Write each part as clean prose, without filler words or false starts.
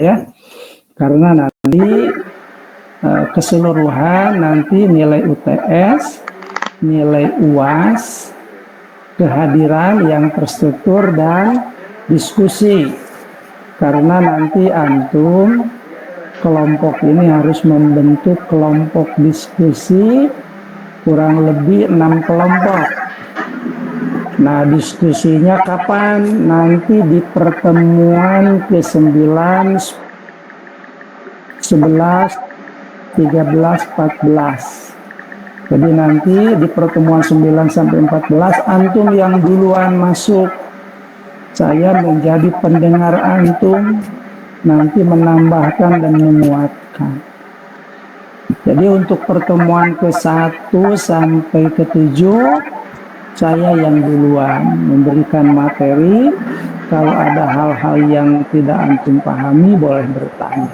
ya, karena nanti keseluruhan nanti nilai UTS, nilai UAS, kehadiran yang terstruktur dan diskusi. Karena nanti antum kelompok ini harus membentuk kelompok diskusi kurang lebih 6 kelompok. Nah, diskusinya kapan? Nanti di pertemuan ke-9, 11, 13, 14. Jadi nanti di pertemuan 9 sampai 14 antum yang duluan masuk. Saya menjadi pendengar antum, nanti menambahkan dan menguatkan. Jadi untuk pertemuan ke-1 sampai ke-7 saya yang duluan memberikan materi. Kalau ada hal-hal yang tidak antum pahami boleh bertanya.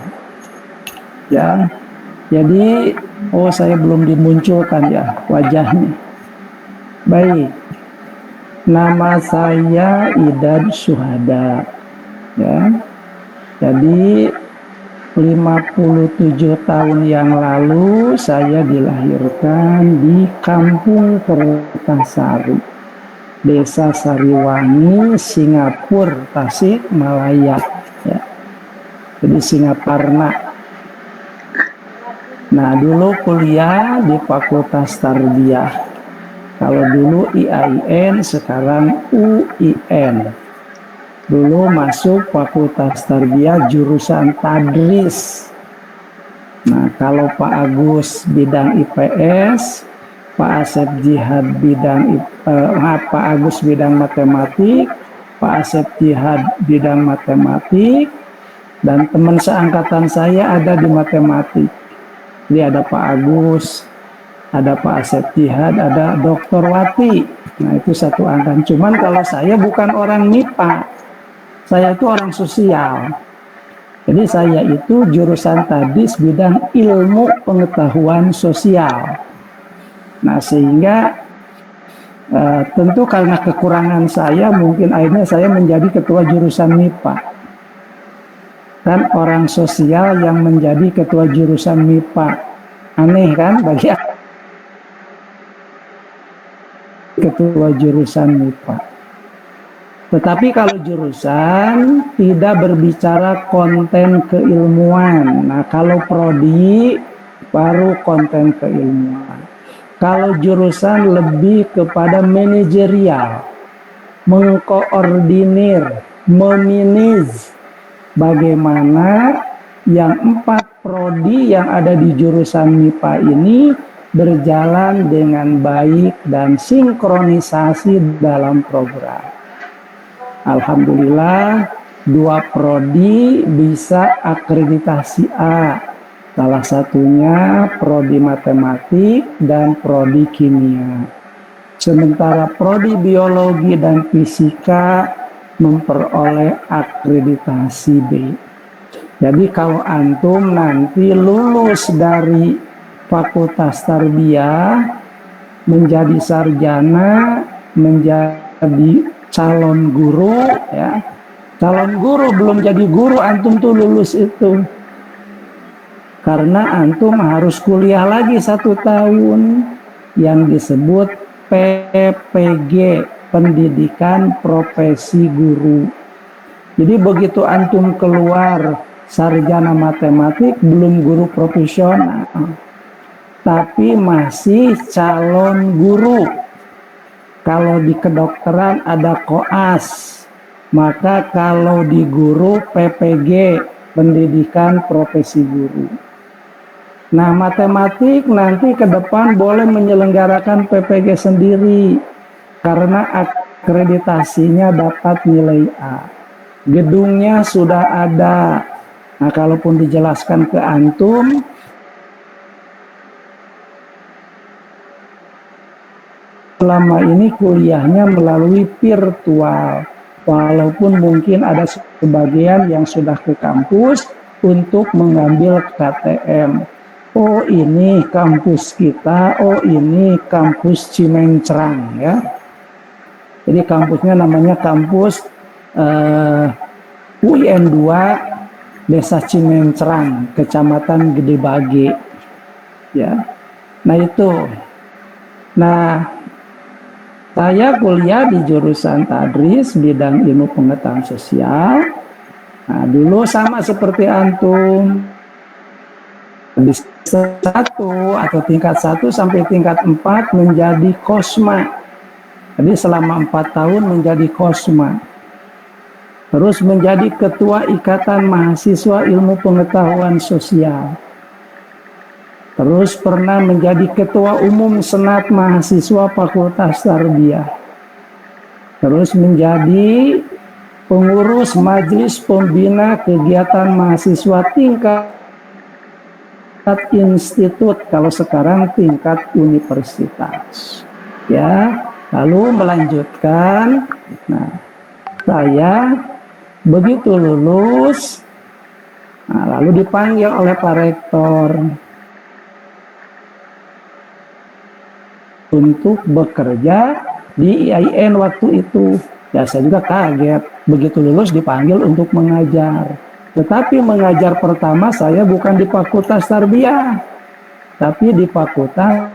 Ya. Jadi, saya belum dimunculkan ya wajahnya. Baik, nama saya Idad Syuhada. Ya, jadi 57 tahun yang lalu saya dilahirkan di Kampung Kertasari, Desa Sariwangi, Singapura, Tasikmalaya. Ya. Jadi Singaparna. Nah, dulu kuliah di Fakultas Tarbiyah. Kalau dulu IAIN, sekarang UIN. Dulu masuk Fakultas Tarbiyah jurusan Tadris. Nah, kalau Pak Agus bidang IPS, Pak Asep Jihad Pak Agus bidang matematik, Pak Asep Jihad bidang matematik, dan teman seangkatan saya ada di matematik. Jadi ada Pak Agus, ada Pak Asep Jihad, ada Dr. Wati. Nah, itu satu angkatan. Cuman kalau saya bukan orang MIPA, saya itu orang sosial. Jadi saya itu jurusan Tadris bidang ilmu pengetahuan sosial. Nah, sehingga tentu karena kekurangan saya, mungkin akhirnya saya menjadi ketua jurusan MIPA. Dan orang sosial yang menjadi ketua jurusan MIPA. Aneh kan bagi ketua jurusan MIPA. Tetapi kalau jurusan tidak berbicara konten keilmuan. Nah, kalau prodi baru konten keilmuan. Kalau jurusan lebih kepada manajerial, mengkoordinir, memanage bagaimana yang 4 prodi yang ada di jurusan MIPA ini berjalan dengan baik dan sinkronisasi dalam program. Alhamdulillah 2 prodi bisa akreditasi A. Salah satunya prodi matematik dan prodi kimia. Sementara prodi biologi dan fisika memperoleh akreditasi B. Jadi kalau antum nanti lulus dari Fakultas Tarbiyah menjadi sarjana, menjadi calon guru, ya. Calon guru belum jadi guru, antum tuh lulus itu. Karena antum harus kuliah lagi 1 tahun yang disebut PPG, Pendidikan Profesi Guru. Jadi begitu antum keluar sarjana matematik, belum guru profesional, tapi masih calon guru. Kalau di kedokteran ada koas, maka kalau di guru PPG, Pendidikan Profesi Guru. Nah, matematik nanti ke depan boleh menyelenggarakan PPG sendiri karena akreditasinya dapat nilai A. Gedungnya sudah ada. Nah, kalaupun dijelaskan ke antum, selama ini kuliahnya melalui virtual. Walaupun mungkin ada sebagian yang sudah ke kampus untuk mengambil KTM. Oh, ini kampus kita, oh ini kampus Cimencrang, ya. Jadi kampusnya namanya kampus UIN 2 Desa Cimencerang, Kecamatan Gede Bage. Ya, nah itu. Nah, saya kuliah di jurusan Tadris bidang ilmu pengetahuan sosial. Nah, dulu sama seperti antum, di satu atau tingkat 1 sampai tingkat 4 menjadi kosma. Jadi selama 4 tahun menjadi kosma. Terus menjadi ketua Ikatan Mahasiswa Ilmu Pengetahuan Sosial. Terus pernah menjadi ketua umum Senat Mahasiswa Fakultas Tarbiyah. Terus menjadi pengurus Majelis Pembina Kegiatan Mahasiswa tingkat institut, kalau sekarang tingkat universitas. Ya, lalu melanjutkan. Nah, saya begitu lulus, lalu dipanggil oleh Pak Rektor untuk bekerja di IAIN waktu itu. Ya, saya juga kaget. Begitu lulus dipanggil untuk mengajar. Tetapi mengajar pertama saya bukan di Fakultas Tarbiyah, tapi di Fakultas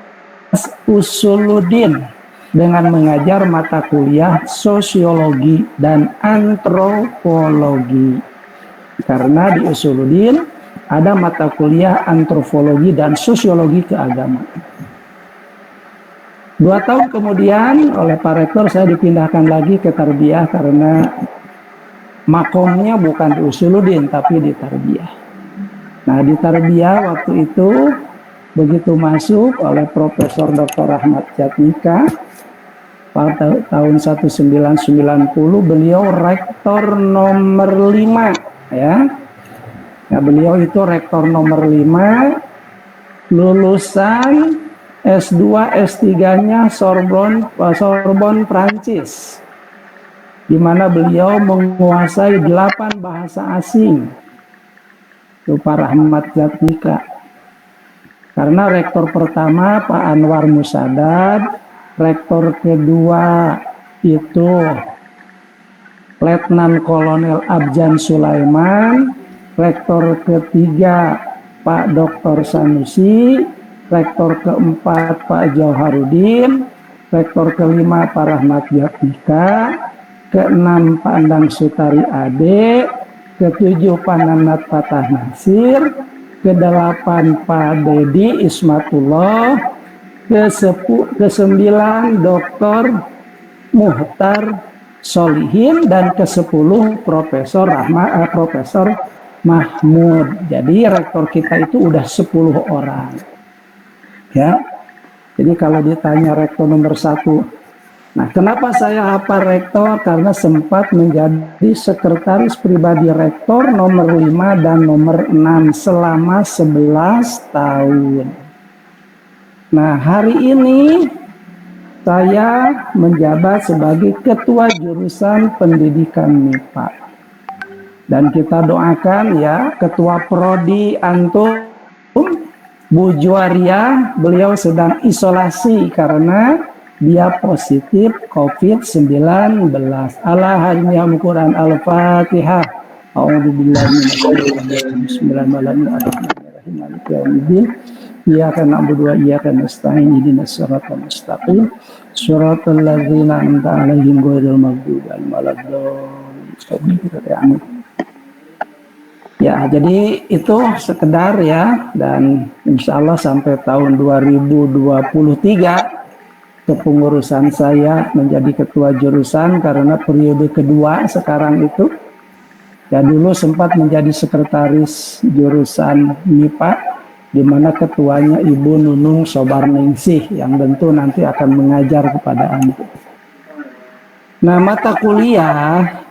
Usuluddin dengan mengajar mata kuliah sosiologi dan antropologi. Karena di Usuluddin ada mata kuliah antropologi dan sosiologi keagamaan. 2 tahun kemudian oleh Pak Rektor saya dipindahkan lagi ke Tarbiyah karena makomnya bukan di Usuluddin tapi di Tarbiyah. Nah, di Tarbiyah waktu itu begitu masuk oleh Profesor Dr. Ahmad Jatnika pada tahun 1990, beliau rektor nomor 5 ya. Nah, beliau itu rektor nomor 5, lulusan S2, S3-nya Sorbonne Prancis, di mana beliau menguasai 8 bahasa asing. Itu Pak Rahmat Jatnika. Karena rektor pertama Pak Anwar Musadad, rektor kedua itu Letnan Kolonel Abjan Sulaiman, rektor ketiga Pak Dr. Sanusi, rektor keempat Pak Jauharudin, rektor kelima Pak Rahmat Jatnika, keenam Pak Andang Sutari Ade, ketujuh Pak Nanat Fatah Nasir, kedelapan Pak Dedi Ismatullah, kesembilan Dr. Muhtar Solihin, dan ke-10 Profesor Mahmud. Jadi rektor kita itu udah 10 orang. Ya, jadi kalau ditanya rektor nomor 1, nah kenapa saya hafal rektor? Karena sempat menjadi sekretaris pribadi rektor nomor 5 dan nomor 6 selama 11 tahun. Nah, hari ini saya menjabat sebagai ketua jurusan pendidikan MIPA. Dan kita doakan ya, ketua prodi antum Bu Juwaria, beliau sedang isolasi karena dia positif COVID-19. Al-Quran Al-Fatihah. A'udzubillahi minasyaitonir rajim. Iyyaka na'budu wa iyyaka nasta'in. Ihdinas siratal mustaqim. Shiratal ladzina an'amta 'alaihim ghairil maghdubi 'alaihim waladdallin. Ya, jadi itu sekedar ya, dan insya Allah sampai tahun 2023 kepengurusan saya menjadi ketua jurusan karena periode kedua sekarang itu. Ya, dulu sempat menjadi sekretaris jurusan MIPA, di mana ketuanya Ibu Nunung Sobarningsih yang tentu nanti akan mengajar kepada antum. Nah, mata kuliah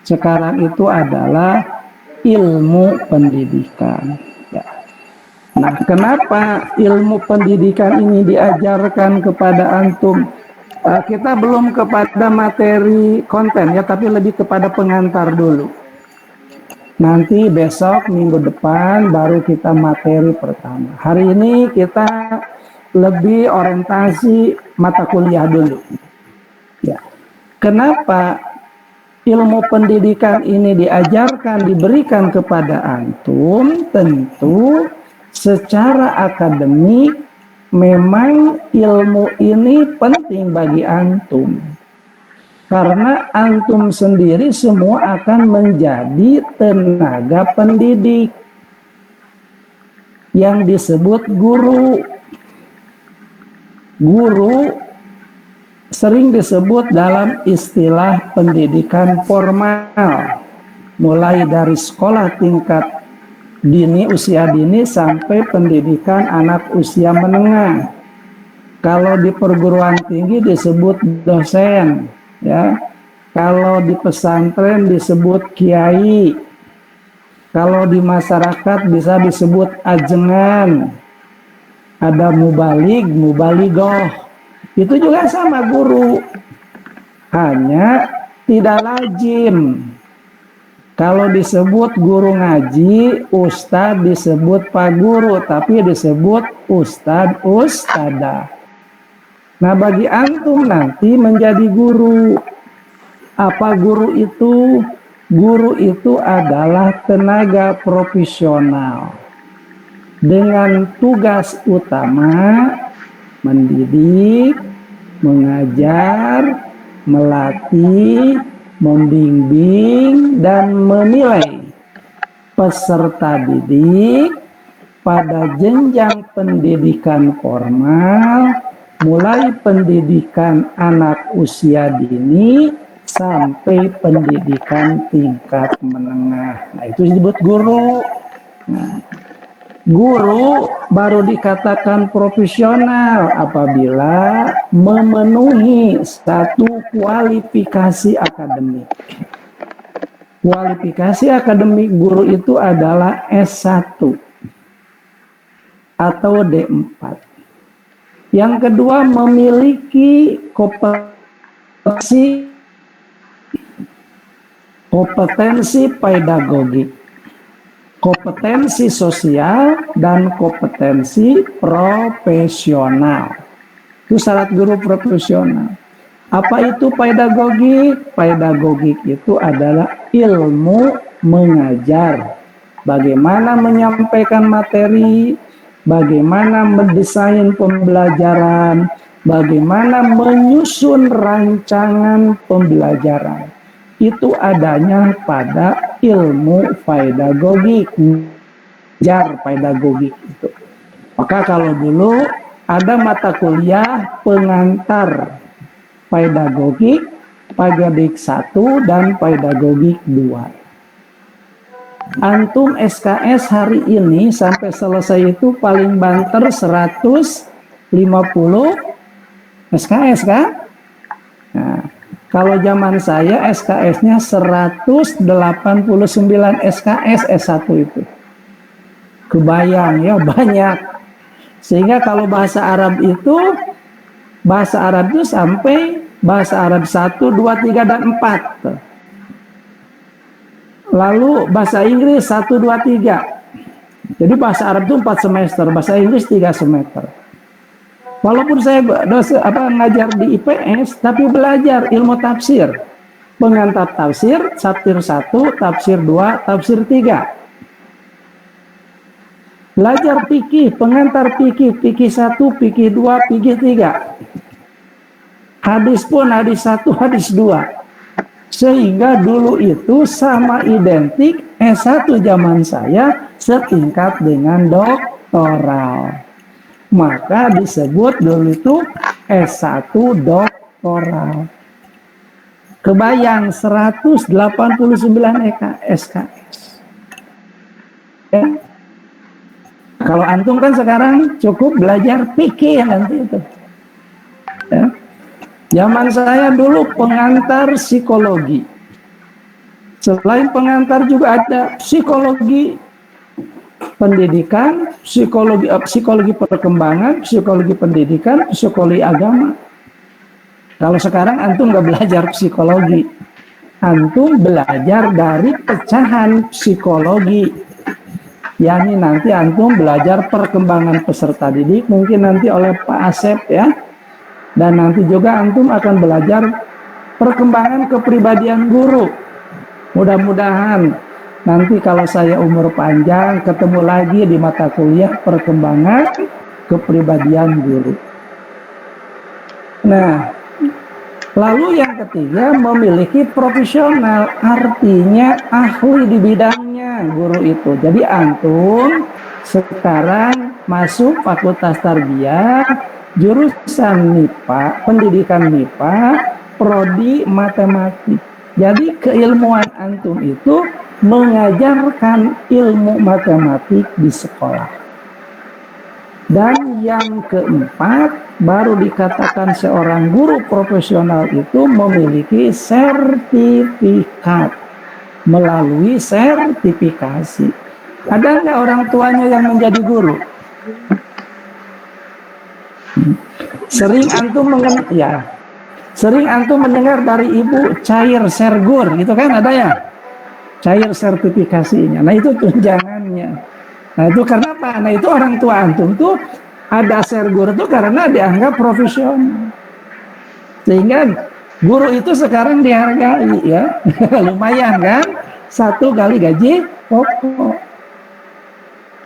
sekarang itu adalah ilmu pendidikan. Ya. Nah, kenapa ilmu pendidikan ini diajarkan kepada antum? Kita belum kepada materi konten ya, tapi lebih kepada pengantar dulu. Nanti besok minggu depan baru kita materi pertama. Hari ini kita lebih orientasi mata kuliah dulu. Ya. Kenapa ilmu pendidikan ini diajarkan, diberikan kepada antum, tentu secara akademik memang ilmu ini penting bagi antum. Karena antum sendiri semua akan menjadi tenaga pendidik yang disebut guru. Guru sering disebut dalam istilah pendidikan formal, mulai dari sekolah tingkat dini, usia dini, sampai pendidikan anak usia menengah. Kalau di perguruan tinggi disebut dosen, ya. Kalau di pesantren disebut kiai. Kalau di masyarakat bisa disebut ajengan. Ada mubalig, mubaligoh. Itu juga sama guru. Hanya tidak lazim. Kalau disebut guru ngaji, ustadz disebut pak guru, tapi disebut ustadz, ustadzah. Nah, bagi antum nanti menjadi guru. Apa guru itu? Guru itu adalah tenaga profesional dengan tugas utama mendidik, mengajar, melatih, membimbing, dan menilai peserta didik pada jenjang pendidikan formal, mulai pendidikan anak usia dini sampai pendidikan tingkat menengah. Nah, itu disebut guru. Nah, guru baru dikatakan profesional apabila memenuhi satu kualifikasi akademik. Kualifikasi akademik guru itu adalah S1 atau D4. Yang kedua, memiliki kompetensi pedagogik, kompetensi sosial, dan kompetensi profesional. Itu syarat guru profesional. Apa itu pedagogik? Pedagogik itu adalah ilmu mengajar. Bagaimana menyampaikan materi, bagaimana mendesain pembelajaran, bagaimana menyusun rancangan pembelajaran. Itu adanya pada ilmu pedagogik, jar pedagogik itu. Maka kalau dulu ada mata kuliah pengantar pedagogik, pedagogik 1 dan pedagogik 2. Antum SKS hari ini sampai selesai itu paling banter 150 SKS kan? Nah, kalau zaman saya SKS-nya 189 SKS S1 itu. Kebayang ya, banyak. Sehingga kalau bahasa Arab itu sampai bahasa Arab 1, 2, 3, dan 4. Lalu bahasa Inggris 1, 2, 3. Jadi bahasa Arab itu 4 semester, bahasa Inggris 3 semester. Walaupun saya ngajar di IPS, tapi belajar ilmu tafsir. Pengantar tafsir, tafsir 1, tafsir 2, tafsir 3. Belajar fikih, pengantar fikih, fikih 1, fikih 2, fikih 3. Hadis pun hadis 1, hadis 2. Sehingga dulu itu sama identik S1 zaman saya setingkat dengan doktoral. Maka disebut dulu itu S1 doktoral. Kebayang 189 SKS. Ya. Kalau antum kan sekarang cukup belajar fikih nanti itu. Ya. Zaman saya dulu pengantar psikologi. Selain pengantar juga ada psikologi pendidikan, psikologi perkembangan, psikologi pendidikan, psikologi agama. Kalau sekarang antum nggak belajar psikologi, antum belajar dari pecahan psikologi. Yani nanti antum belajar perkembangan peserta didik, mungkin nanti oleh Pak Asep ya. Dan nanti juga antum akan belajar perkembangan kepribadian guru. Mudah-mudahan nanti kalau saya umur panjang ketemu lagi di mata kuliah perkembangan kepribadian guru. Nah, lalu yang ketiga, memiliki profesional, artinya ahli di bidangnya guru itu. Jadi antum sekarang masuk Fakultas Tarbiyah, jurusan MIPA, pendidikan MIPA, prodi matematik. Jadi keilmuan antum itu mengajarkan ilmu matematik di sekolah. Dan yang keempat, baru dikatakan seorang guru profesional itu memiliki sertifikat, melalui sertifikasi. Ada nggak orang tuanya yang menjadi guru? Sering antum mendengar dari ibu cair sergur, gitu kan, ada ya? Cair sertifikasinya. Nah itu tunjangannya. Nah itu karena apa? Nah itu orang tua antum tuh ada sergur itu karena dianggap profesional. Sehingga guru itu sekarang dihargai ya. Lumayan kan? 1 kali gaji pokok.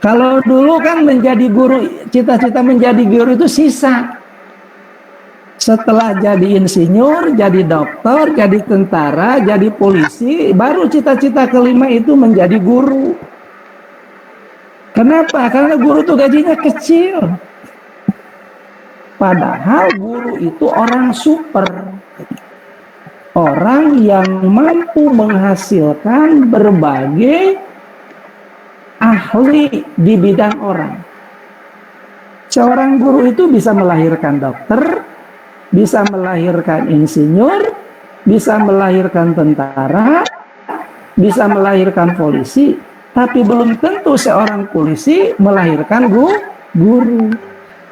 Kalau dulu kan menjadi guru, cita-cita menjadi guru itu sisa. Setelah jadi insinyur, jadi dokter, jadi tentara, jadi polisi, baru cita-cita kelima itu menjadi guru. Kenapa? Karena guru itu gajinya kecil. Padahal guru itu orang super. Orang yang mampu menghasilkan berbagai ahli di bidang orang. Seorang guru itu bisa melahirkan dokter, bisa melahirkan insinyur, bisa melahirkan tentara, bisa melahirkan polisi, tapi belum tentu seorang polisi melahirkan guru.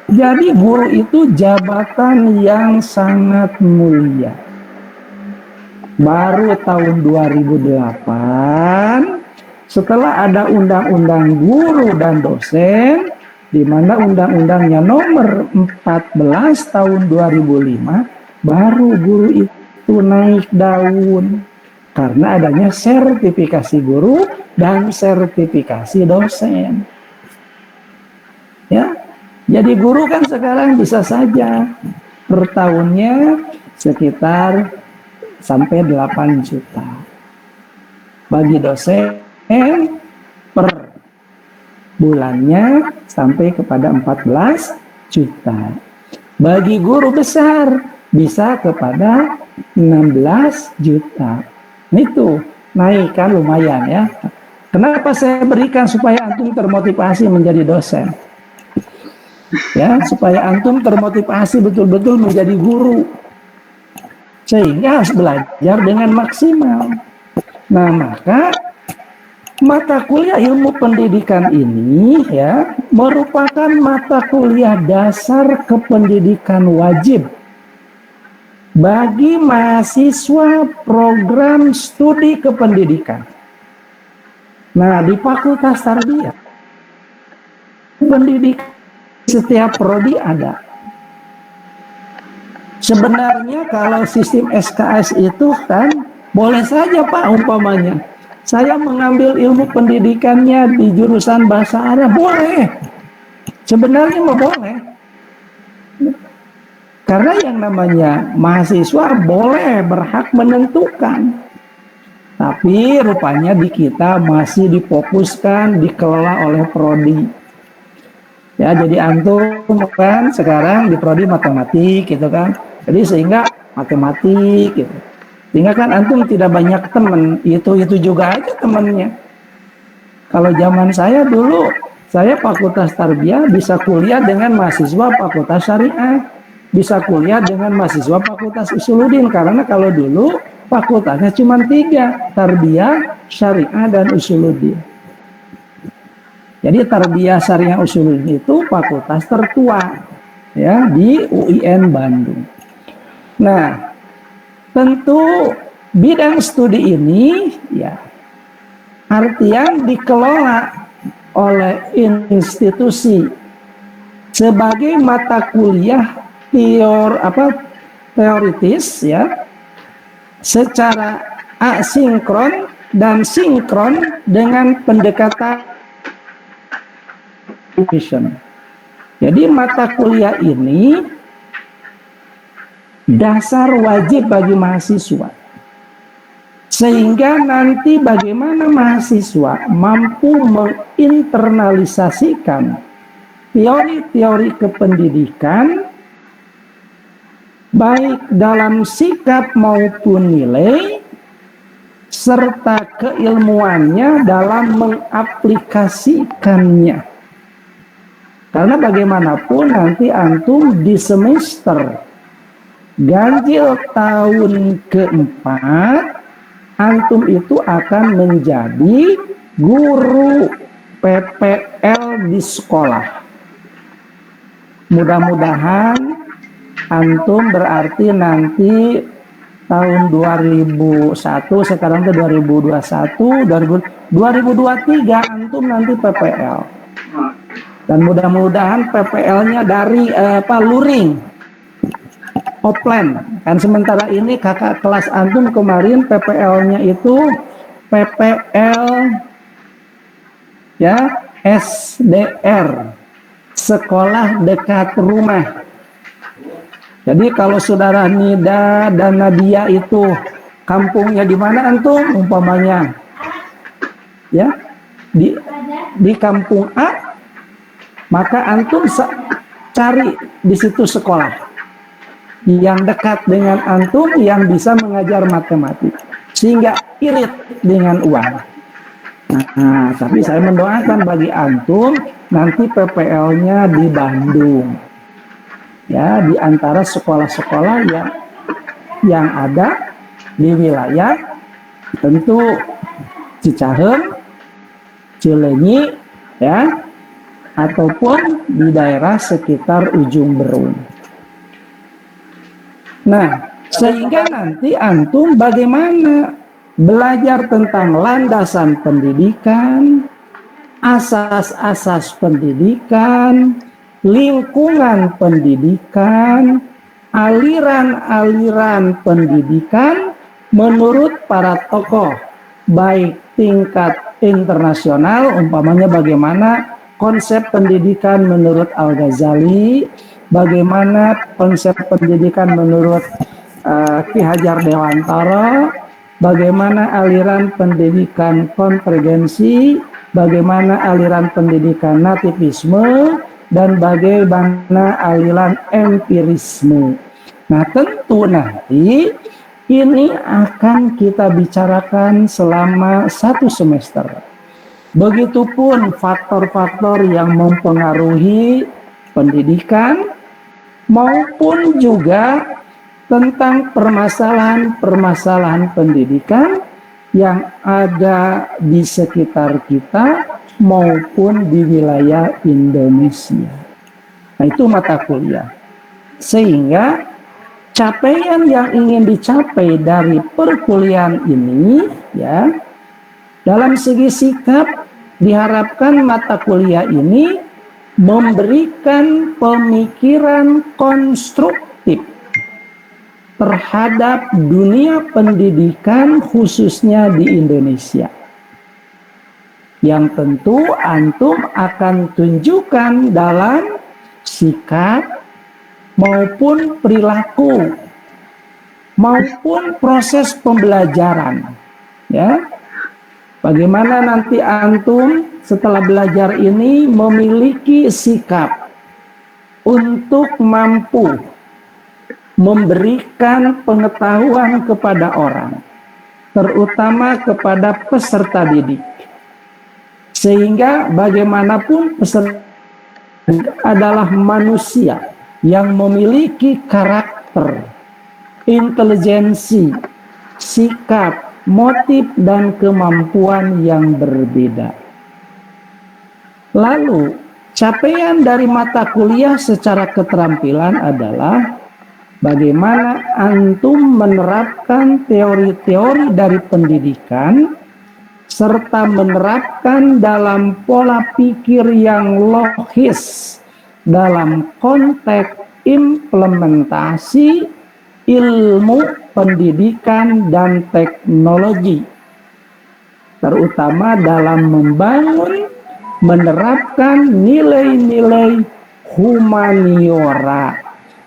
Jadi guru itu jabatan yang sangat mulia. Baru tahun 2008 setelah ada undang-undang guru dan dosen, di mana undang-undangnya nomor 14 tahun 2005, baru guru itu naik daun. Karena adanya sertifikasi guru dan sertifikasi dosen. Ya, jadi guru kan sekarang bisa saja per tahunnya sekitar sampai 8 juta. Bagi dosen per bulannya sampai kepada 14 juta. Bagi guru besar bisa kepada 16 juta. Itu naik kan lumayan ya. Kenapa saya berikan supaya antum termotivasi menjadi dosen? Ya, supaya antum termotivasi betul-betul menjadi guru. Sehingga harus belajar dengan maksimal. Nah, maka mata kuliah ilmu pendidikan ini ya merupakan mata kuliah dasar kependidikan wajib bagi mahasiswa program studi kependidikan. Nah, di Fakultas Tarbiyah pendidikan setiap prodi ada. Sebenarnya kalau sistem SKS itu kan boleh saja Pak umpamanya saya mengambil ilmu pendidikannya di jurusan bahasa Arab, boleh. Sebenarnya mau boleh. Karena yang namanya mahasiswa boleh berhak menentukan. Tapi rupanya di kita masih difokuskan, dikelola oleh prodi. Ya, jadi antum kan sekarang di prodi matematik gitu kan. Jadi sehingga matematik gitu. Sehingga kan antum tidak banyak teman, itu juga aja temannya. Kalau zaman saya dulu, saya Fakultas Tarbiyah bisa kuliah dengan mahasiswa Fakultas Syariah, bisa kuliah dengan mahasiswa Fakultas Usuluddin, karena kalau dulu fakultasnya cuma 3, Tarbiyah, Syariah, dan Usuluddin. Jadi Tarbiyah, Syariah, Usuluddin itu fakultas tertua ya di UIN Bandung. Nah, tentu bidang studi ini ya artian dikelola oleh institusi sebagai mata kuliah teoritis ya secara asinkron dan sinkron dengan pendekatan vision. Jadi mata kuliah ini dasar wajib bagi mahasiswa. Sehingga nanti bagaimana mahasiswa mampu menginternalisasikan teori-teori kependidikan baik dalam sikap maupun nilai serta keilmuannya dalam mengaplikasikannya. Karena bagaimanapun nanti antum di semester ganjil tahun keempat, antum itu akan menjadi guru PPL di sekolah. Mudah-mudahan antum berarti nanti tahun 2001, sekarang ke 2021, 2023 antum nanti PPL. Dan mudah-mudahan PPL-nya dari luring, offline. Kan sementara ini kakak kelas antum kemarin PPL-nya itu PPL ya SDR, sekolah dekat rumah. Jadi kalau saudara Nida dan Nadia itu kampungnya di mana antum umpamanya? Ya, di kampung A, maka antum cari di situ sekolah yang dekat dengan antum yang bisa mengajar matematik sehingga irit dengan uang. Nah, tapi saya mendoakan bagi antum nanti PPL-nya di Bandung. Ya, di antara sekolah-sekolah yang ada di wilayah tentu Cicahem, Cileunyi, ya, ataupun di daerah sekitar Ujung Berung. Nah, sehingga nanti antum bagaimana belajar tentang landasan pendidikan, asas-asas pendidikan, lingkungan pendidikan, aliran-aliran pendidikan menurut para tokoh, baik tingkat internasional, umpamanya bagaimana konsep pendidikan menurut Al-Ghazali, bagaimana konsep pendidikan menurut Ki Hajar Dewantara, bagaimana aliran pendidikan konvergensi, bagaimana aliran pendidikan nativisme, dan bagaimana aliran empirisme. Nah, tentu nanti ini akan kita bicarakan selama 1 semester. Begitupun faktor-faktor yang mempengaruhi pendidikan maupun juga tentang permasalahan-permasalahan pendidikan yang ada di sekitar kita maupun di wilayah Indonesia. Nah, itu mata kuliah. Sehingga capaian yang ingin dicapai dari perkuliahan ini, ya, dalam segi sikap diharapkan mata kuliah ini memberikan pemikiran konstruktif terhadap dunia pendidikan khususnya di Indonesia. Yang tentu antum akan tunjukkan dalam sikap maupun perilaku maupun proses pembelajaran, ya. Bagaimana nanti antum setelah belajar ini memiliki sikap untuk mampu memberikan pengetahuan kepada orang, terutama kepada peserta didik. Sehingga bagaimanapun peserta adalah manusia yang memiliki karakter, intelijensi, sikap, motif, dan kemampuan yang berbeda. Lalu, capaian dari mata kuliah secara keterampilan adalah bagaimana antum menerapkan teori-teori dari pendidikan serta menerapkan dalam pola pikir yang logis dalam konteks implementasi ilmu pendidikan dan teknologi, terutama dalam membangun, menerapkan nilai-nilai humaniora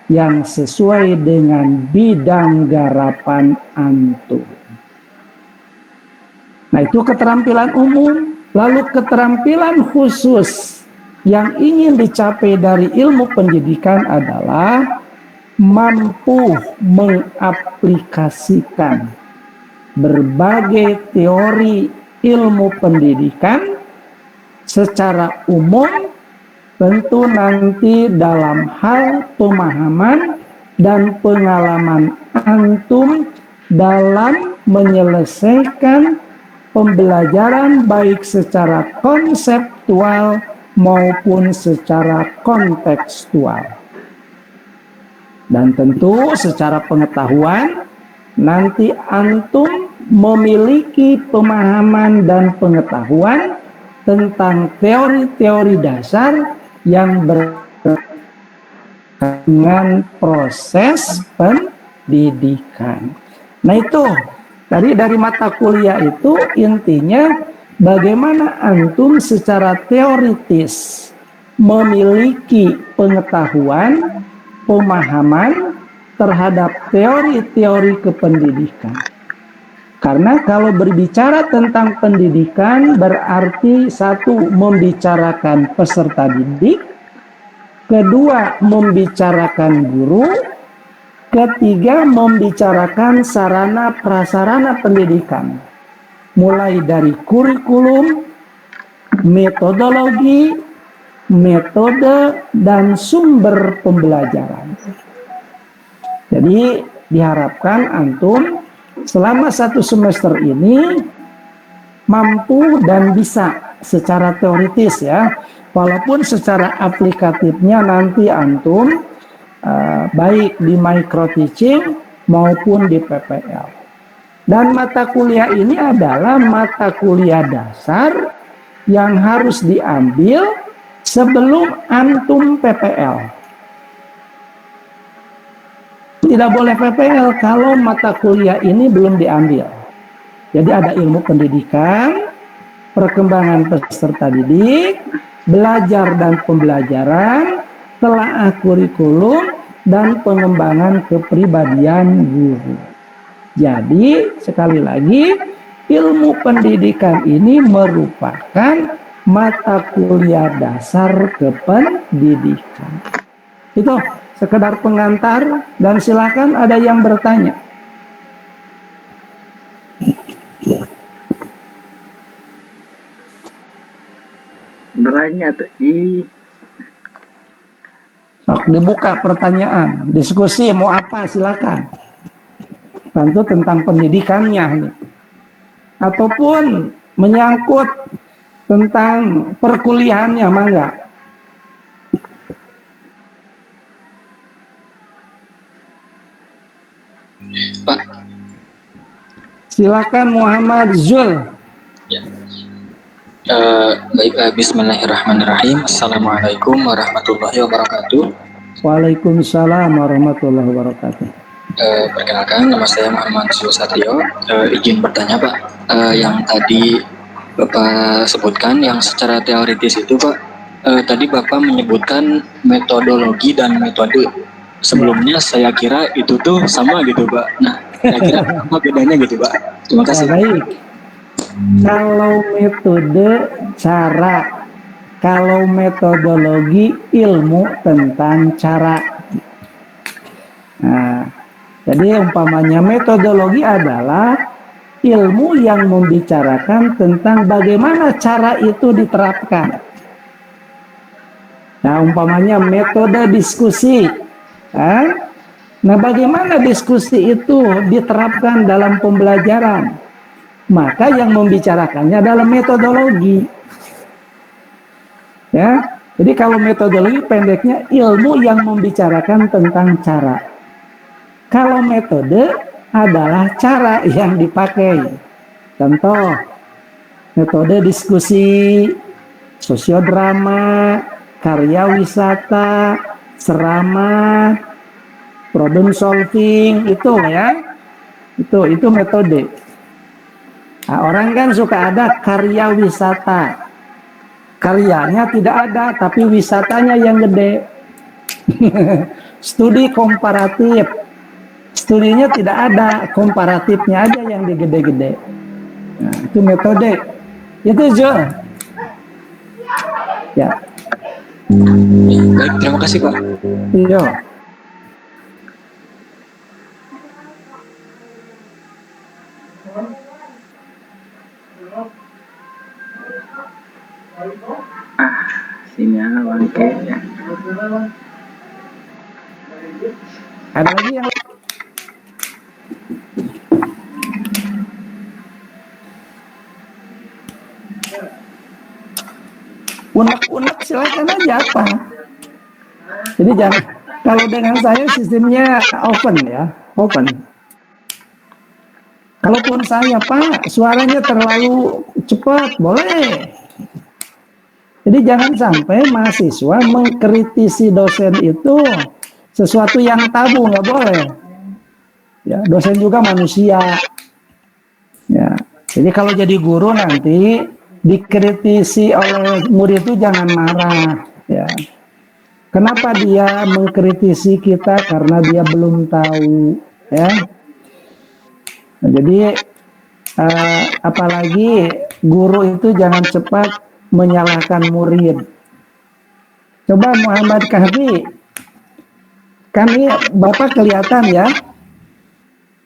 yang sesuai dengan bidang garapan antum. Nah, itu keterampilan umum. Lalu keterampilan khusus yang ingin dicapai dari ilmu pendidikan adalah mampu mengaplikasikan berbagai teori ilmu pendidikan secara umum, tentu nanti dalam hal pemahaman dan pengalaman antum dalam menyelesaikan pembelajaran baik secara konseptual maupun secara kontekstual. Dan tentu secara pengetahuan nanti antum memiliki pemahaman dan pengetahuan tentang teori-teori dasar yang berkaitan dengan proses pendidikan. Nah, itu tadi dari mata kuliah itu intinya bagaimana antum secara teoritis memiliki pengetahuan, pemahaman terhadap teori-teori kependidikan. Karena kalau berbicara tentang pendidikan berarti satu, membicarakan peserta didik, kedua, membicarakan guru, ketiga, membicarakan sarana prasarana pendidikan. Mulai dari kurikulum, metodologi, metode, dan sumber pembelajaran. Jadi diharapkan antum selama 1 semester ini mampu dan bisa secara teoritis ya, walaupun secara aplikatifnya nanti antum baik di micro teaching maupun di PPL. Dan mata kuliah ini adalah mata kuliah dasar yang harus diambil sebelum antum PPL. Tidak boleh PPL kalau mata kuliah ini belum diambil. Jadi ada ilmu pendidikan, perkembangan peserta didik, belajar dan pembelajaran, telaah kurikulum, dan pengembangan kepribadian guru. Jadi sekali lagi ilmu pendidikan ini merupakan mata kuliah dasar kependidikan. Itu sekedar pengantar dan silakan ada yang bertanya. Beranya dibuka pertanyaan, diskusi mau apa silakan. Tentu tentang pendidikannya ataupun menyangkut tentang perkuliahannya, mangga. Pak. Silakan Muhammad Zul. Ya. Baik, bismillahirrahmanirrahim. Assalamualaikum warahmatullahi wabarakatuh. Waalaikumsalam warahmatullahi wabarakatuh. Perkenalkan, nama saya Muhammad Zul Satrio. Izin bertanya Pak, yang tadi Bapak sebutkan yang secara teoritis itu Pak, tadi Bapak menyebutkan metodologi dan metode. Sebelumnya saya kira itu tuh sama gitu Pak. Nah, kira-kira apa bedanya gitu Pak? Terima kasih. Baik. Kalau metode cara, kalau metodologi ilmu tentang cara. Nah, jadi umpamanya metodologi adalah ilmu yang membicarakan tentang bagaimana cara itu diterapkan. Nah, umpamanya metode diskusi. Nah, bagaimana diskusi itu diterapkan dalam pembelajaran? Maka yang membicarakannya adalah metodologi. Ya, jadi kalau metodologi pendeknya ilmu yang membicarakan tentang cara. Kalau metode adalah cara yang dipakai. Contoh, metode diskusi, sosiodrama, karya wisata, serama, problem solving, itu ya. Itu metode. Nah, orang kan suka ada karya wisata. Karyanya tidak ada, tapi wisatanya yang gede. Studi komparatif. Studinya tidak ada, komparatifnya aja yang digede-gede. Nah, itu metode. Itu Jul. Ya. Baik, terima kasih Pak. Iya. Sinyal bangke ya. Ada lagi yang unek-unek silakan aja apa. Jadi jangan, kalau dengan saya sistemnya open ya, open. Kalaupun saya Pak suaranya terlalu cepat, boleh. Jadi jangan sampai mahasiswa mengkritisi dosen itu sesuatu yang tabu, nggak boleh. Ya, dosen juga manusia. Ya, jadi kalau jadi guru nanti dikritisi oleh murid itu jangan marah. Ya, kenapa dia mengkritisi kita? Karena dia belum tahu. Ya, nah, jadi apalagi guru itu jangan cepat menyalahkan murid. Coba Muhammad Kahfi, kami Bapak kelihatan ya.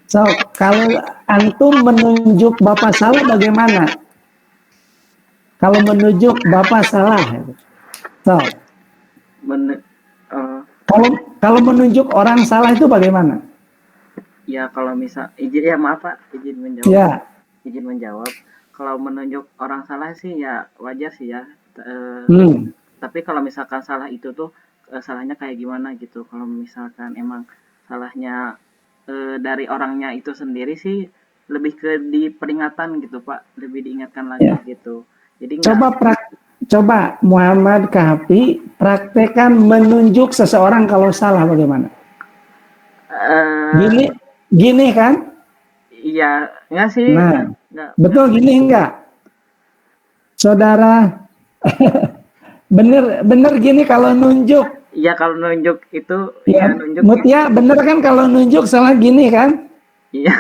So, kalau antum menunjuk Bapak salah bagaimana? Kalau menunjuk Bapak salah. So, kalau menunjuk orang salah itu bagaimana? Ya kalau misal izin ya maaf Pak, izin menjawab. Ya. Izin menjawab. Kalau menunjuk orang salah sih ya wajar sih ya. Tapi kalau misalkan salah itu tuh salahnya kayak gimana gitu. Kalau misalkan emang salahnya dari orangnya itu sendiri sih lebih ke diperingatan gitu Pak, lebih diingatkan lagi gitu. Jadi coba Muhammad Kahfi praktekkan menunjuk seseorang kalau salah bagaimana? Gini kan? Iya, enggak sih. Nah, enggak. Betul gini enggak? Saudara, bener gini kalau nunjuk. Iya kalau nunjuk itu ya nunjuk. Mutia bener kan kalau nunjuk salah gini kan? Iya.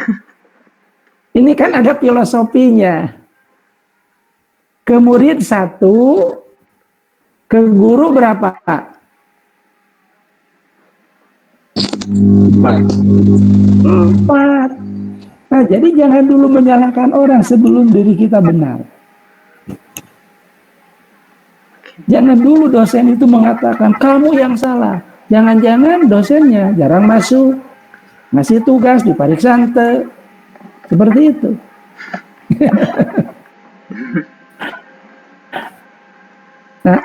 Ini kan ada filosofinya. Ke murid 1, ke guru berapa? 4. Nah, jadi jangan dulu menyalahkan orang sebelum diri kita benar. Jangan dulu dosen itu mengatakan kamu yang salah. Jangan-jangan dosennya jarang masuk, ngasih tugas di pariksante, seperti itu. Nah,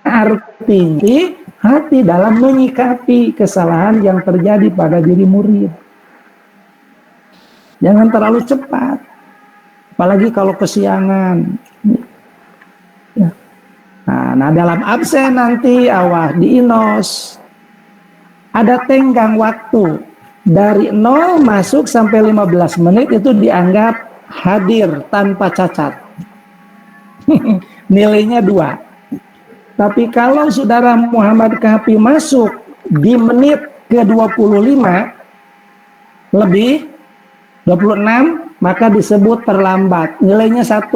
artinya hati dalam menyikapi kesalahan yang terjadi pada diri murid. Jangan terlalu cepat, apalagi kalau kesiangan. Ya. Nah, dalam absen nanti awas di INOS ada tenggang waktu dari 0 masuk sampai 15 menit itu dianggap hadir tanpa cacat. Nilainya 2. Tapi kalau saudara Muhammad Kahfi masuk di menit ke 25 lebih 26, maka disebut terlambat, nilainya 1.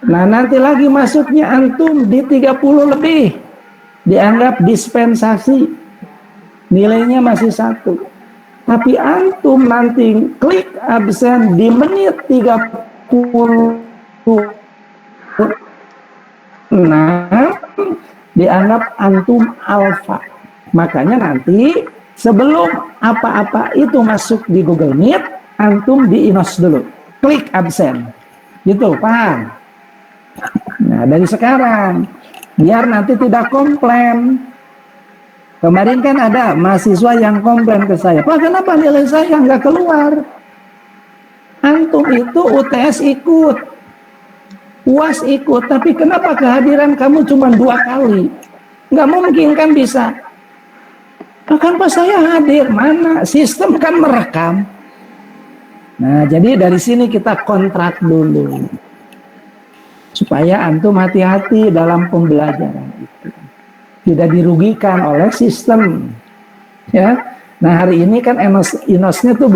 Nah, nanti lagi masuknya antum di 30 lebih, dianggap dispensasi, nilainya masih 1. Tapi antum nanti klik absen di menit 36, dianggap antum alfa. Makanya nanti sebelum apa-apa itu masuk di Google Meet, antum di INOS dulu, klik absen, gitu, paham? Nah, dari sekarang, biar nanti tidak komplain. Kemarin kan ada mahasiswa yang komplain ke saya, Pak, kenapa nilai saya nggak keluar? Antum itu UTS ikut, UAS ikut, tapi kenapa kehadiran kamu cuma 2 kali? Nggak mungkin kan bisa. Akan pas saya hadir, mana sistem kan merekam. Nah, jadi dari sini kita kontrak dulu supaya antum hati-hati dalam pembelajaran itu, tidak dirugikan oleh sistem, ya. Nah, hari ini kan inosnya tuh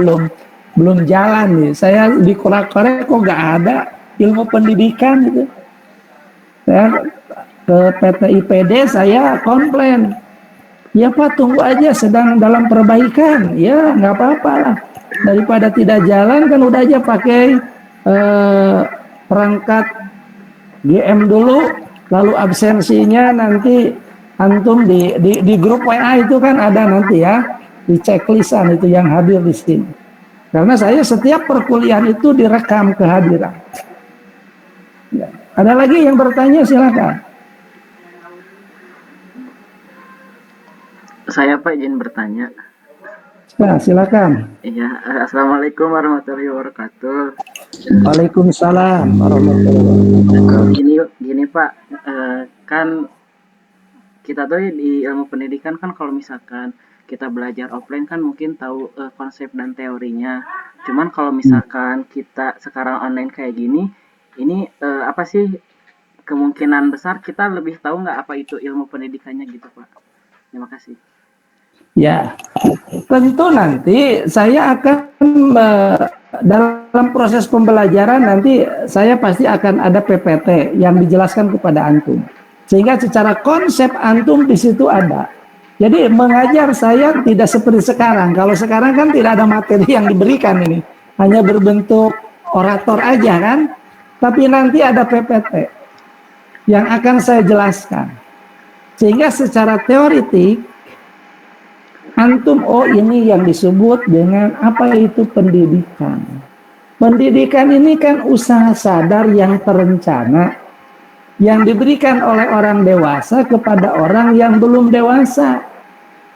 belum jalan nih. Saya di korek-korek kok nggak ada ilmu pendidikan gitu. Saya ke PT IPD, saya komplain, ya Pak, tunggu aja, sedang dalam perbaikan. Ya nggak apa-apa lah, daripada tidak jalan kan udah aja pakai perangkat GM dulu, lalu absensinya nanti antum di grup WA itu kan ada nanti ya, di checklistan itu yang hadir di sini. Karena saya setiap perkuliahan itu direkam kehadiran. Ya. Ada lagi yang bertanya, silakan. Saya Pak izin bertanya. Nah, silakan. Iya, assalamualaikum warahmatullahi wabarakatuh. Waalaikumsalam warahmatullahi wabarakatuh. Gini Pak, kan kita tuh di ilmu pendidikan kan kalau misalkan kita belajar offline kan mungkin tahu konsep dan teorinya. Cuman kalau misalkan kita sekarang online kayak gini, ini apa sih kemungkinan besar kita lebih tahu nggak apa itu ilmu pendidikannya gitu Pak? Terima kasih. Ya, tentu nanti saya akan dalam proses pembelajaran nanti saya pasti akan ada PPT yang dijelaskan kepada antum. Sehingga secara konsep antum di situ ada. Jadi mengajar saya tidak seperti sekarang. Kalau sekarang kan tidak ada materi yang diberikan ini. Hanya berbentuk orator aja kan. Tapi nanti ada PPT yang akan saya jelaskan. Sehingga secara teoritik antum, oh ini yang disebut dengan apa itu pendidikan. Pendidikan ini kan usaha sadar yang terencana, yang diberikan oleh orang dewasa kepada orang yang belum dewasa.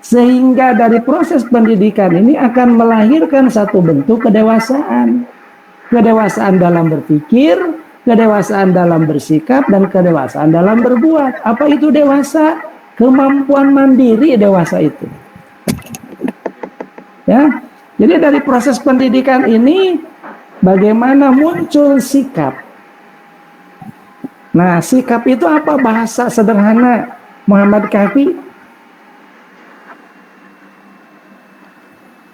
Sehingga dari proses pendidikan ini akan melahirkan satu bentuk kedewasaan. Kedewasaan dalam berpikir, kedewasaan dalam bersikap, dan kedewasaan dalam berbuat. Apa itu dewasa? Kemampuan mandiri dewasa itu. Ya, jadi dari proses pendidikan ini bagaimana muncul sikap. Nah, sikap itu apa bahasa sederhana Muhammad Kahfi?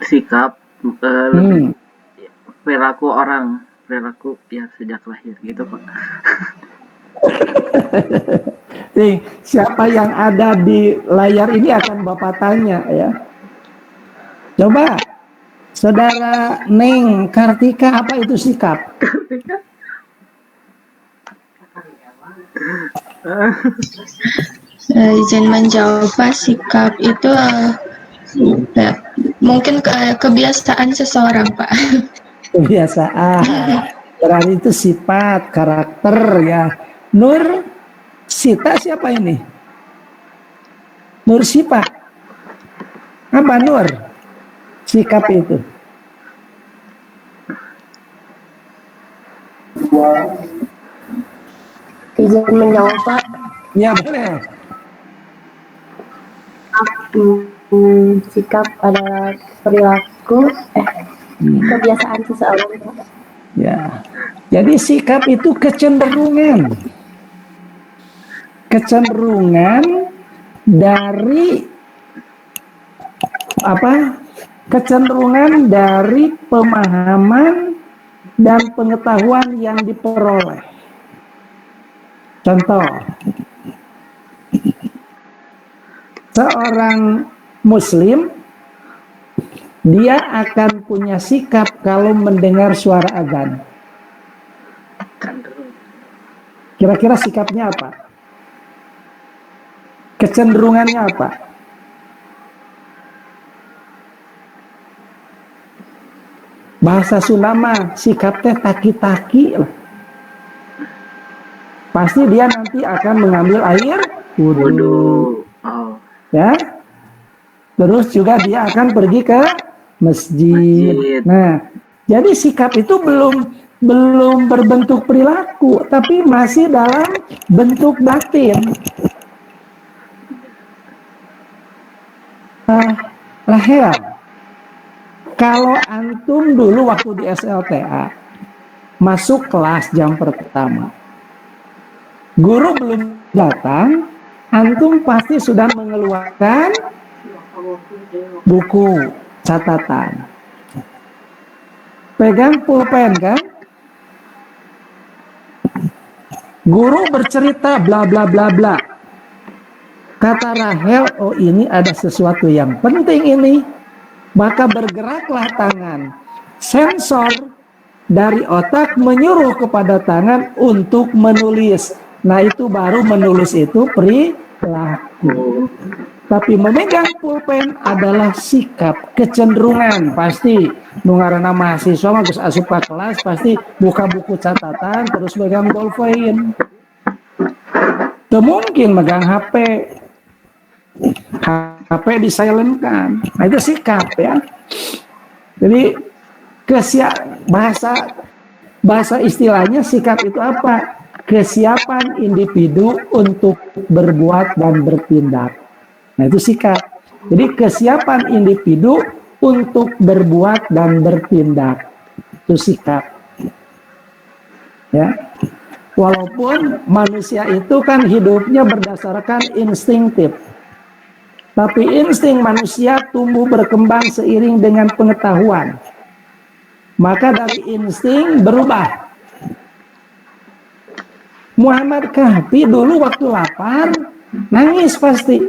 Sikap perilaku orang, perilaku ya sejak lahir gitu Pak. Nih, siapa yang ada di layar ini akan Bapak tanya ya. Coba, Saudara Neng Kartika, apa itu sikap? Izin menjawab, Pak. Sikap itu mungkin kebiasaan seseorang, Pak. Kebiasaan. Berarti itu sifat, karakter ya. Nur Sita siapa ini? Nur Sipa. Apa Nur? Sikap itu. Izin menjawab Pak. Ya boleh. Sikap adalah perilaku kebiasaan seseorang Pak. Ya. Jadi sikap itu kecenderungan. Kecenderungan dari apa? Kecenderungan dari pemahaman dan pengetahuan yang diperoleh. Contoh, seorang muslim dia akan punya sikap kalau mendengar suara azan. Kira-kira sikapnya apa? Kecenderungannya apa? Bahasa Sunda mah sikapnya taki-taki lah. Pasti dia nanti akan mengambil air wudhu. Ya. Terus juga dia akan pergi ke masjid. Nah, jadi sikap itu belum berbentuk perilaku, tapi masih dalam bentuk batin. Rahel, kalau antum dulu waktu di SLTA masuk kelas jam pertama, guru belum datang, antum pasti sudah mengeluarkan buku catatan, pegang pulpen kan, guru bercerita bla bla bla bla. Kata Rahel, oh ini ada sesuatu yang penting ini. Maka bergeraklah tangan. Sensor dari otak menyuruh kepada tangan untuk menulis. Nah itu baru menulis itu perilaku. Tapi memegang pulpen adalah sikap, kecenderungan. Pasti nungarana mahasiswa bagus asup ke kelas pasti buka buku catatan terus megang bolpen. Tidak mungkin megang HP. HP disilentkan. Nah itu sikap ya. Jadi bahasa istilahnya sikap itu apa? Kesiapan individu untuk berbuat dan bertindak. Nah itu sikap. Jadi kesiapan individu untuk berbuat dan bertindak. Itu sikap. Ya. Walaupun manusia itu kan hidupnya berdasarkan instinktif. Tapi insting manusia tumbuh berkembang seiring dengan pengetahuan. Maka dari insting berubah. Muhammad Kahfi dulu waktu lapar, nangis pasti.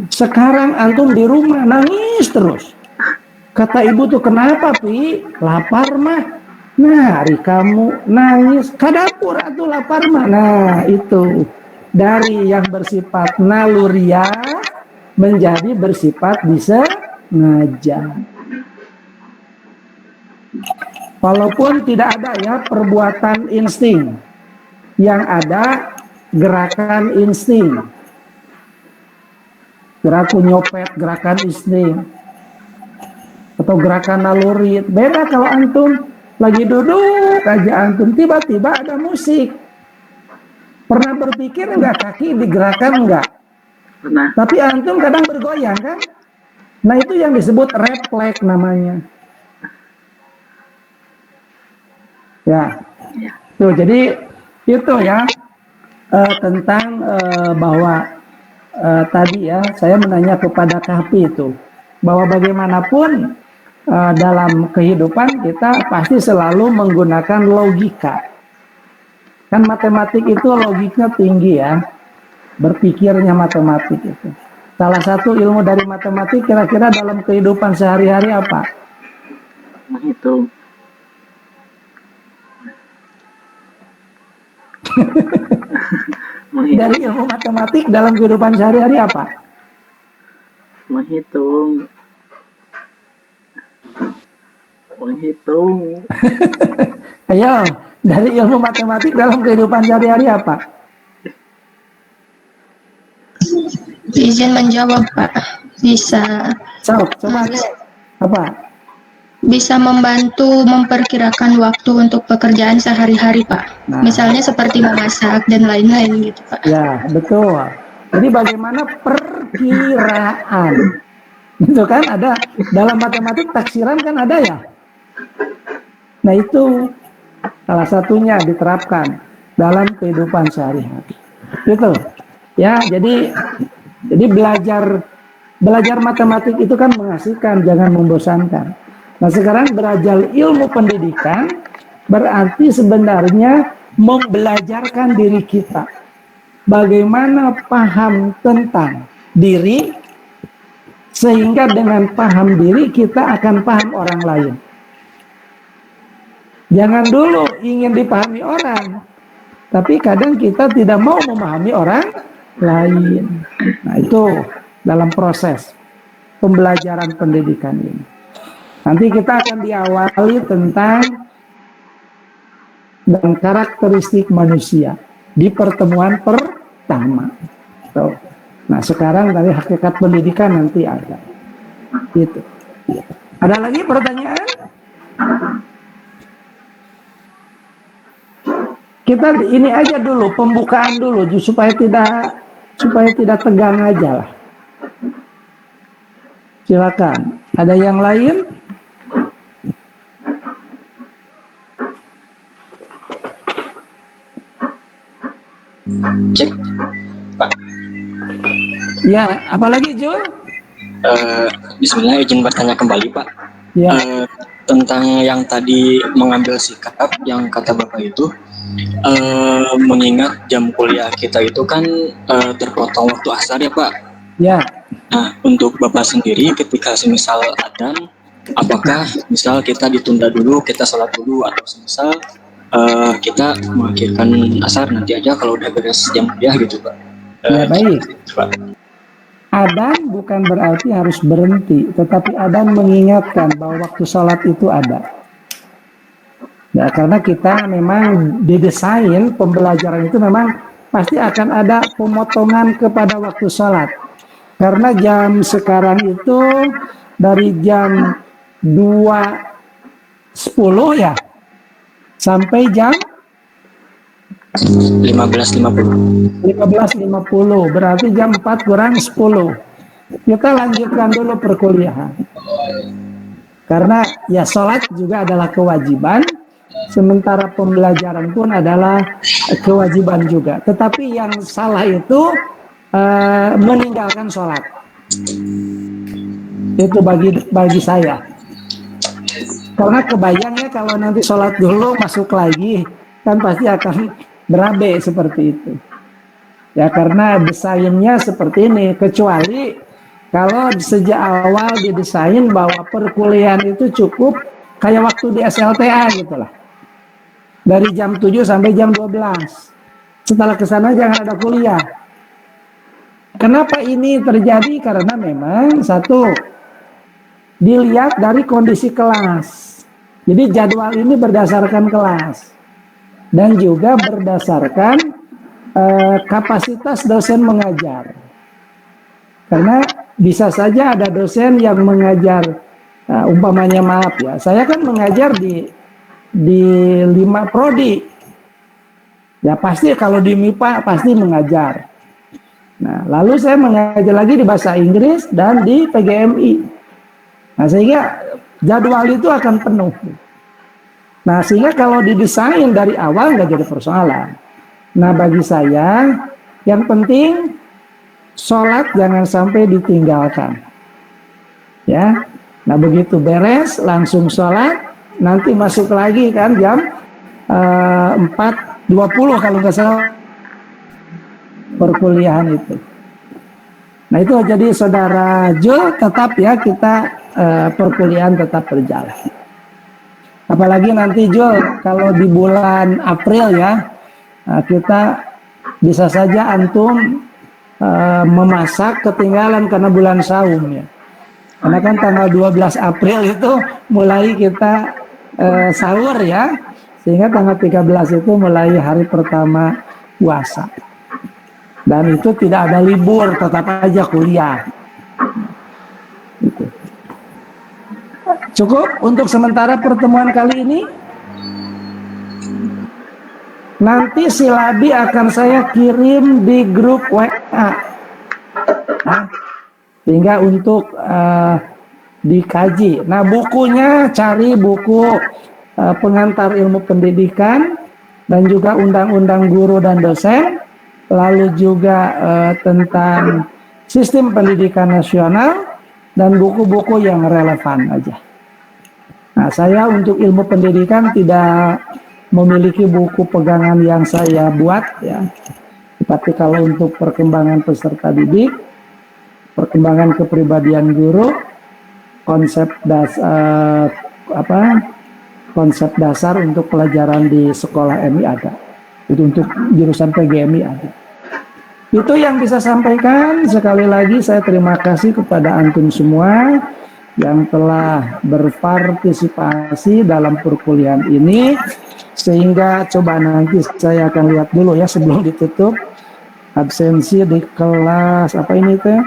Sekarang antum di rumah nangis terus. Kata ibu tuh kenapa Pi? Lapar mah. Nah hari kamu nangis. Kadapur atuh lapar mah. Nah itu. Dari yang bersifat naluriah menjadi bersifat disengaja. Walaupun tidak ada ya perbuatan insting, yang ada gerakan insting. Gerakan nyopet, gerakan insting, atau gerakan naluri. Beda kalau antum lagi duduk aja antum tiba-tiba ada musik. Pernah berpikir enggak kaki digerakkan enggak? Pernah. Tapi antum kadang bergoyang kan? Nah itu yang disebut refleks namanya. Ya. Tuh jadi itu ya tentang bahwa tadi ya saya menanya kepada Kahfi itu bahwa bagaimanapun dalam kehidupan kita pasti selalu menggunakan logika. Kan matematik itu logiknya tinggi ya, berpikirnya matematik itu. Salah satu ilmu dari matematik kira-kira dalam kehidupan sehari-hari apa? Menghitung. Dari ilmu matematik dalam kehidupan sehari-hari apa? Menghitung. Ayo, dari ilmu matematik dalam kehidupan sehari-hari apa? Izin menjawab Pak. Bisa. Coba apa? Bisa membantu memperkirakan waktu untuk pekerjaan sehari-hari Pak. Nah. Misalnya seperti memasak dan lain-lain gitu Pak. Ya, betul. Jadi bagaimana perkiraan? Itu kan ada dalam matematik taksiran kan ada ya. Nah itu salah satunya diterapkan dalam kehidupan sehari-hari. Gitu. Ya, jadi belajar matematik itu kan mengasihkan, jangan membosankan. Nah, sekarang belajar ilmu pendidikan berarti sebenarnya membelajarkan diri kita. Bagaimana paham tentang diri sehingga dengan paham diri kita akan paham orang lain. Jangan dulu ingin dipahami orang, tapi kadang kita tidak mau memahami orang lain. Nah itu dalam proses pembelajaran pendidikan ini. Nanti kita akan diawali tentang dan karakteristik manusia di pertemuan pertama. Nah sekarang dari hakikat pendidikan nanti ada. Gitu. Ada lagi pertanyaan? Kita ini aja dulu pembukaan dulu supaya tidak tegang aja lah. Silakan. Ada yang lain? Cek, Pak. Ya, apalagi Jul? Bismillah, izin bertanya kembali, Pak. Ya. Tentang yang tadi mengambil sikap yang kata Bapak itu, mengingat jam kuliah kita itu kan terpotong waktu asar ya, Pak. Ya. Nah, untuk Bapak sendiri ketika semisal adzan, apakah misal kita ditunda dulu, kita sholat dulu, atau semisal kita mengakhirkan asar nanti aja kalau udah beres jam kuliah gitu, Pak? Ya, baik. Pak. Adzan bukan berarti harus berhenti, tetapi adzan mengingatkan bahwa waktu sholat itu ada. Ya, karena kita memang didesain pembelajaran itu memang pasti akan ada pemotongan kepada waktu sholat. Karena jam sekarang itu dari jam 2.10 ya sampai jam 15.50. Berarti jam 4 kurang 10. Kita lanjutkan dulu perkuliahan. Karena ya sholat juga adalah kewajiban, sementara pembelajaran pun adalah kewajiban juga. Tetapi yang salah itu meninggalkan sholat. Itu bagi saya. Karena kebayangnya kalau nanti sholat dulu masuk lagi, kan pasti akan berabe seperti itu. Ya karena desainnya seperti ini, kecuali kalau sejak awal didesain bahwa perkuliahan itu cukup kayak waktu di SLTA gitu lah. Dari jam 7 sampai jam 12. Setelah kesana jangan ada kuliah. Kenapa ini terjadi? Karena memang satu, dilihat dari kondisi kelas. Jadi jadwal ini berdasarkan kelas. Dan juga berdasarkan kapasitas dosen mengajar. Karena bisa saja ada dosen yang mengajar, umpamanya maaf ya, saya kan mengajar di 5 prodi. Ya pasti kalau di MIPA pasti mengajar. Nah, lalu saya mengajar lagi di bahasa Inggris dan di PGMI. Nah, sehingga jadwal itu akan penuh. Nah, sehingga kalau didesain dari awal nggak jadi persoalan. Nah, bagi saya yang penting sholat jangan sampai ditinggalkan. Ya, nah begitu beres langsung sholat, nanti masuk lagi kan jam 4.20 kalau nggak salah perkuliahan itu. Nah itu jadi saudara Jul tetap ya kita perkuliahan tetap berjalan. Apalagi nanti Jul kalau di bulan April ya kita bisa saja antum memasak ketinggalan karena bulan saum ya. Karena kan tanggal 12 April itu mulai kita sahur ya. Sehingga tanggal 13 itu mulai hari pertama puasa. Dan itu tidak ada libur, tetap aja kuliah. Gitu. Cukup untuk sementara pertemuan kali ini. Nanti silabi akan saya kirim di grup WA. Nah, sehingga untuk dikaji. Nah, bukunya cari buku pengantar ilmu pendidikan dan juga undang-undang guru dan dosen, lalu juga tentang sistem pendidikan nasional dan buku-buku yang relevan aja. Nah, saya untuk ilmu pendidikan tidak memiliki buku pegangan yang saya buat ya. Tapi kalau untuk perkembangan peserta didik, perkembangan kepribadian guru, konsep dasar untuk pelajaran di sekolah MI ada. Itu untuk jurusan PGMI ada. Itu yang bisa sampaikan. Sekali lagi saya terima kasih kepada antum semua yang telah berpartisipasi dalam perkuliahan ini, sehingga coba nanti saya akan lihat dulu ya sebelum ditutup absensi di kelas apa ini teh.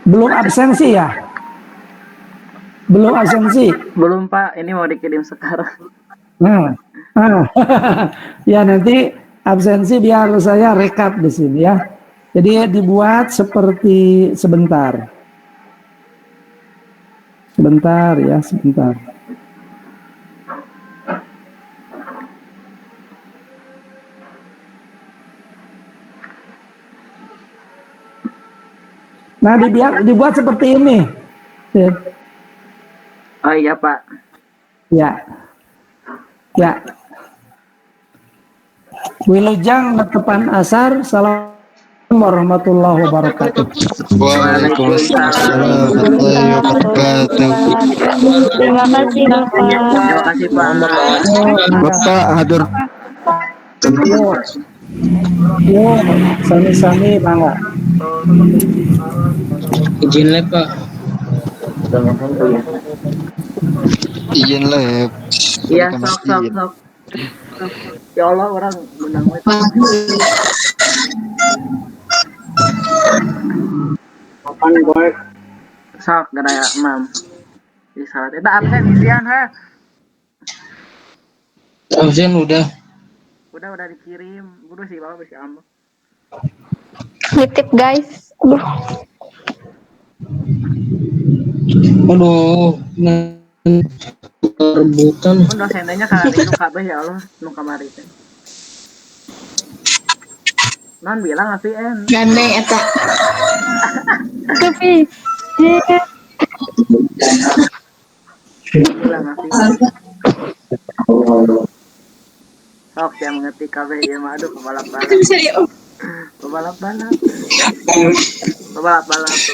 Belum absensi ya? Belum absensi? Belum Pak, ini mau dikirim sekarang. Nah, ya nanti absensi biar saya rekap di sini ya. Jadi dibuat seperti sebentar. Sebentar ya, sebentar. Nah, dibuat seperti ini. Oh iya Pak. Ya. Ya. Wilujeng netepan asar. Assalamualaikum warahmatullahi wabarakatuh. Waalaikumsalam warahmatullahi wabarakatuh. Terima kasih Bapak. Terima kasih Pak. Bapak hadir. Yo, sami-sami bangga. Izin live Pak. Izin live. Iya sok. Ya Allah orang menang wet. Kapan gue? Sok gara ya mam. Di salat eta absen isian ha. Absen udah. Udah dikirim. Udah sih Bapak bisa ambil. Nitip guys. Aduh, rebutan. Pun dosennya kali nu kabeh ya Allah nu kamari teh. Non bilang APN. Gandeng eta. Tapi Bilang APN. Sok yang mengerti kabeh ya mah aduh balap-balap.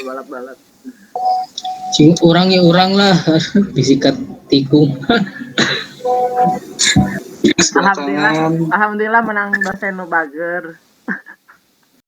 Balap-balap. Cing orang ya orang lah. Disikat tikung. Alhamdulillah menang dosen nu bager.